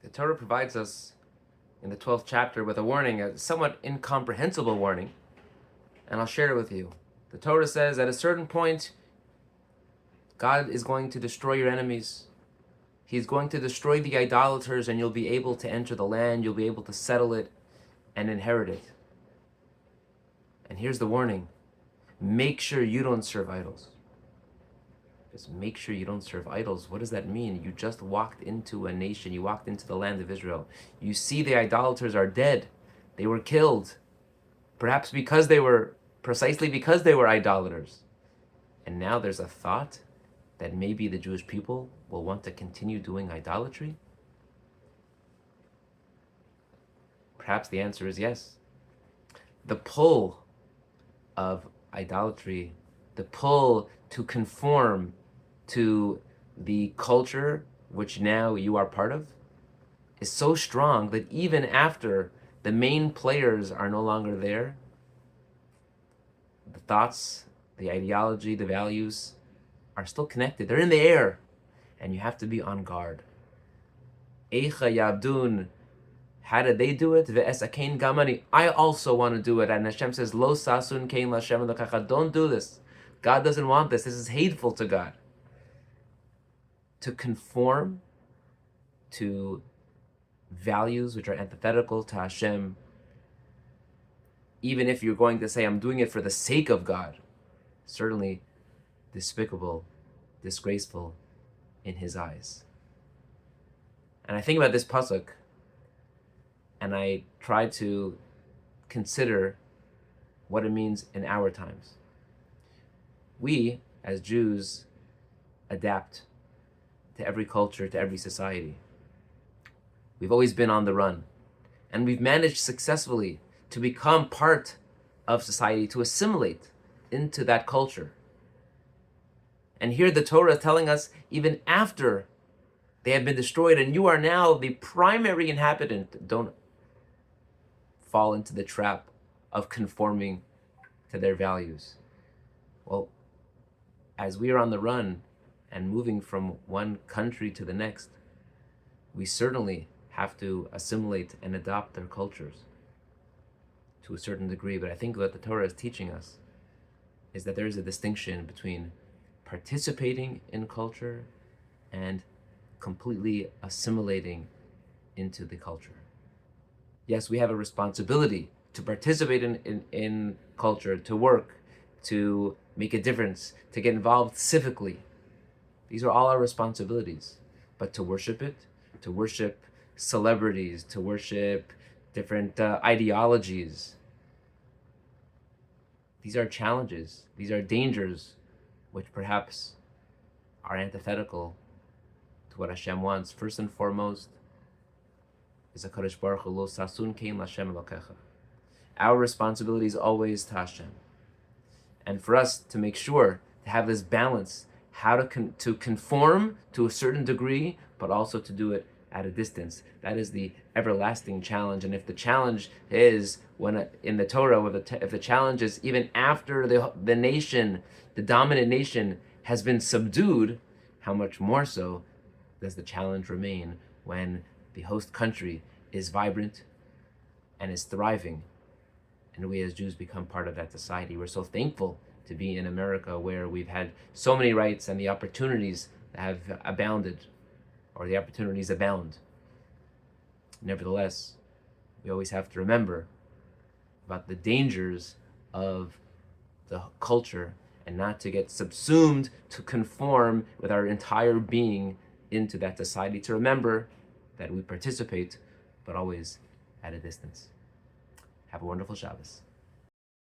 The Torah provides us in the 12th chapter with a warning, a somewhat incomprehensible warning, and I'll share it with you. The Torah says at a certain point, God is going to destroy your enemies. He's going to destroy the idolaters, and you'll be able to enter the land, you'll be able to settle it and inherit it. And here's the warning. Make sure you don't serve idols. Just make sure you don't serve idols. What does that mean? You just walked into a nation. You walked into the land of Israel. You see the idolaters are dead. They were killed. Perhaps precisely because they were idolaters. And now there's a thought that maybe the Jewish people will want to continue doing idolatry? Perhaps the answer is yes. The pull of idolatry, the pull to conform to the culture which now you are part of, is so strong that even after the main players are no longer there, the thoughts, the ideology, the values are still connected. They're in the air, and you have to be on guard. Eicha yavdun. How did they do it? Ve'esakein gamani. I also want to do it. And Hashem says, Lo sasun kein l'Hashem l'kacha. Don't do this. God doesn't want this. This is hateful to God. To conform to values which are antithetical to Hashem, even if you're going to say, I'm doing it for the sake of God, certainly despicable, disgraceful in His eyes. And I think about this pasuk, and I try to consider what it means in our times. We, as Jews, adapt to every culture, to every society. We've always been on the run, and we've managed successfully to become part of society, to assimilate into that culture. And here the Torah is telling us, even after they have been destroyed and you are now the primary inhabitant, don't fall into the trap of conforming to their values. Well, as we are on the run and moving from one country to the next, we certainly have to assimilate and adopt their cultures to a certain degree. But I think what the Torah is teaching us is that there is a distinction between participating in culture and completely assimilating into the culture. Yes, we have a responsibility to participate in culture, to work, to make a difference, to get involved civically. These are all our responsibilities. But to worship it, to worship celebrities, to worship different ideologies, these are challenges, these are dangers, which perhaps are antithetical to what Hashem wants. First and foremost, is a Kadosh Baruch Hu, Lo sasun kein l'Hashem l'kecha. Our responsibility is always to Hashem. And for us to make sure to have this balance, how to conform to a certain degree, but also to do it at a distance. That is the everlasting challenge. And if the challenge is, when in the Torah, if the challenge is even after the nation, the dominant nation, has been subdued, how much more so does the challenge remain when the host country is vibrant and is thriving, and we as Jews become part of that society. We're so thankful to be in America, where we've had so many rights and the opportunities have abounded, or the opportunities abound. Nevertheless, we always have to remember about the dangers of the culture, and not to get subsumed, to conform with our entire being into that society, to remember that we participate, but always at a distance. Have a wonderful Shabbos.